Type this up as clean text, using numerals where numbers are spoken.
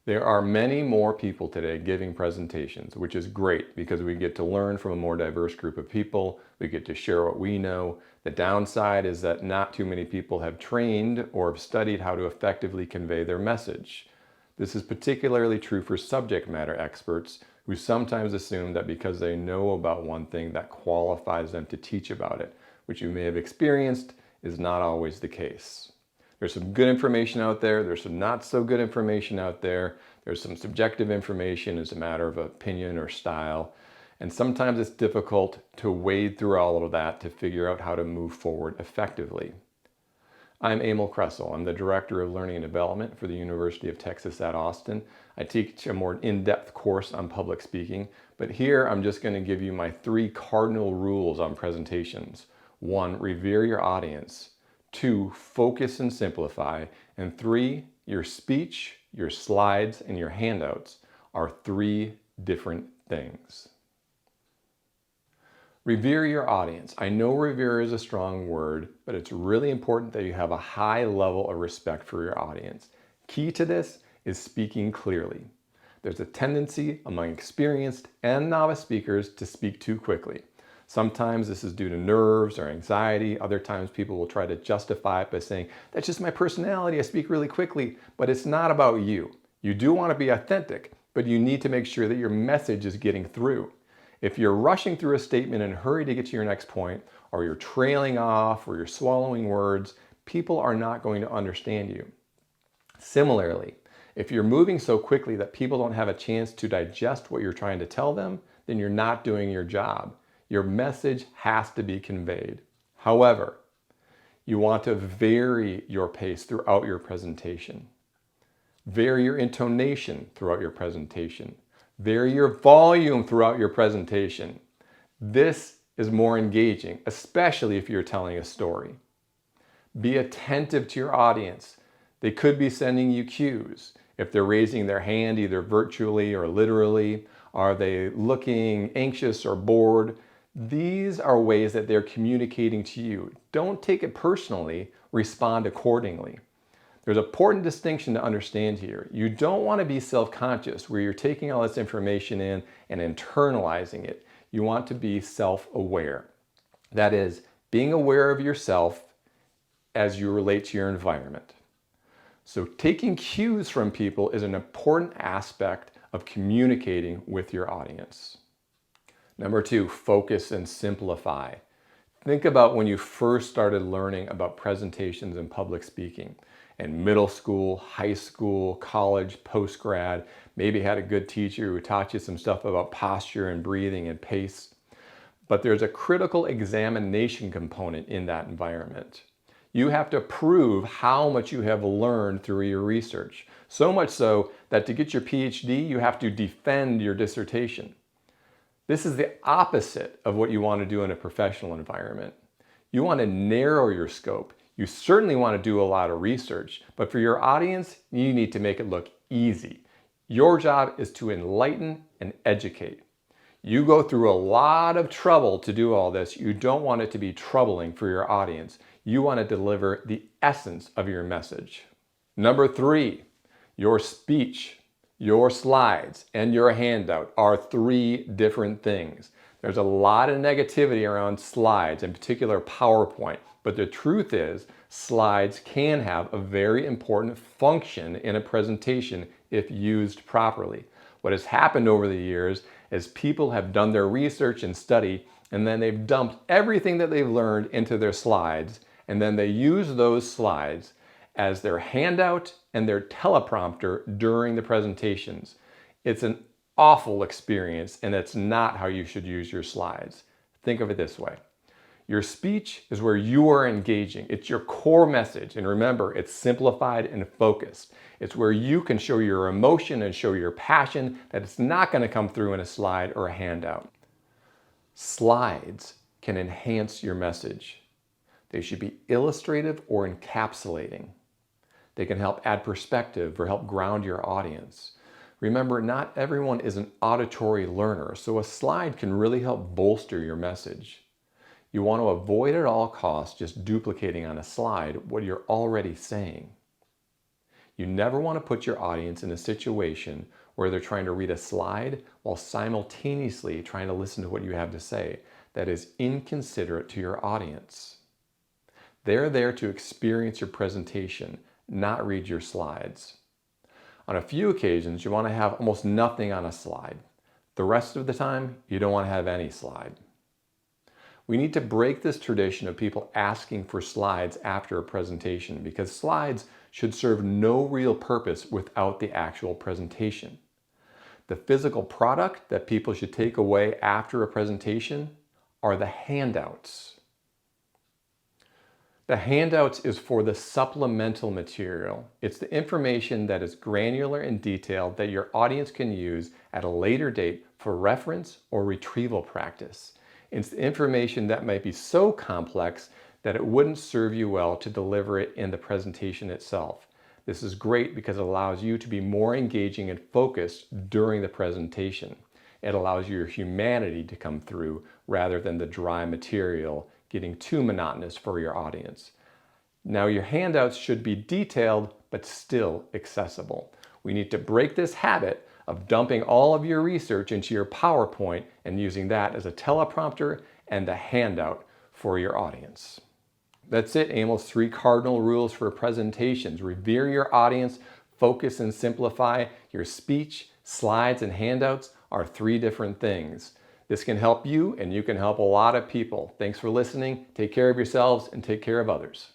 There are many more people today giving presentations, which is great because we get to learn from a more diverse group of people. We get to share what we know. The downside is that not too many people have trained or have studied how to effectively convey their message. This is particularly true for subject matter experts who sometimes assume that because they know about one thing that qualifies them to teach about it, which you may have experienced is not always the case. There's some good information out there. There's some not so good information out there. There's some subjective information as a matter of opinion or style. And sometimes it's difficult to wade through all of that to figure out how to move forward effectively. I'm Emil Kresl. I'm the Director of Learning and Development for the University of Texas at Austin. I teach a more in-depth course on public speaking, but here I'm just going to give you my 3 cardinal rules on presentations. 1, revere your audience. 2, focus and simplify. And 3, your speech, your slides, and your handouts are 3 different things. Revere your audience. I know revere is a strong word, but it's really important that you have a high level of respect for your audience. Key to this is speaking clearly. There's a tendency among experienced and novice speakers to speak too quickly. Sometimes this is due to nerves or anxiety. Other times people will try to justify it by saying, that's just my personality, I speak really quickly, but it's not about you. You do want to be authentic, but you need to make sure that your message is getting through. If you're rushing through a statement in a hurry to get to your next point, or you're trailing off, or you're swallowing words, people are not going to understand you. Similarly, if you're moving so quickly that people don't have a chance to digest what you're trying to tell them, then you're not doing your job. Your message has to be conveyed. However, you want to vary your pace throughout your presentation. Vary your intonation throughout your presentation. Vary your volume throughout your presentation. This is more engaging, especially if you're telling a story. Be attentive to your audience. They could be sending you cues. If they're raising their hand either virtually or literally, are they looking anxious or bored? These are ways that they're communicating to you. Don't take it personally, respond accordingly. There's an important distinction to understand here. You don't want to be self-conscious where you're taking all this information in and internalizing it. You want to be self-aware. That is, being aware of yourself as you relate to your environment. So taking cues from people is an important aspect of communicating with your audience. Number 2, focus and simplify. Think about when you first started learning about presentations and public speaking. In middle school, high school, college, post-grad, maybe had a good teacher who taught you some stuff about posture and breathing and pace. But there's a critical examination component in that environment. You have to prove how much you have learned through your research. So much so that to get your PhD, you have to defend your dissertation. This is the opposite of what you want to do in a professional environment. You want to narrow your scope. You certainly want to do a lot of research, but for your audience, you need to make it look easy. Your job is to enlighten and educate. You go through a lot of trouble to do all this. You don't want it to be troubling for your audience. You want to deliver the essence of your message. Number 3, your speech, your slides, and your handout are 3 different things. There's a lot of negativity around slides, in particular PowerPoint, but the truth is slides can have a very important function in a presentation if used properly. What has happened over the years is people have done their research and study, and then they've dumped everything that they've learned into their slides, and then they use those slides as their handout and their teleprompter during the presentations. It's an awful experience, and that's not how you should use your slides. Think of it this way. Your speech is where you are engaging. It's your core message, and remember, it's simplified and focused. It's where you can show your emotion and show your passion that it's not going to come through in a slide or a handout. Slides can enhance your message. They should be illustrative or encapsulating. They can help add perspective or help ground your audience. Remember, not everyone is an auditory learner, so a slide can really help bolster your message. You want to avoid at all costs just duplicating on a slide what you're already saying. You never want to put your audience in a situation where they're trying to read a slide while simultaneously trying to listen to what you have to say. That is inconsiderate to your audience. They're there to experience your presentation, not read your slides. On a few occasions, you want to have almost nothing on a slide. The rest of the time, you don't want to have any slide. We need to break this tradition of people asking for slides after a presentation because slides should serve no real purpose without the actual presentation. The physical product that people should take away after a presentation are the handouts. The handouts is for the supplemental material. It's the information that is granular and detailed that your audience can use at a later date for reference or retrieval practice. It's the information that might be so complex that it wouldn't serve you well to deliver it in the presentation itself. This is great because it allows you to be more engaging and focused during the presentation. It allows your humanity to come through rather than the dry material getting too monotonous for your audience. Now your handouts should be detailed but still accessible. We need to break this habit of dumping all of your research into your PowerPoint and using that as a teleprompter and a handout for your audience. That's it, Emil's 3 cardinal rules for presentations. Revere your audience, focus and simplify. Your speech, slides, and handouts are 3 different things. This can help you and you can help a lot of people. Thanks for listening. Take care of yourselves and take care of others.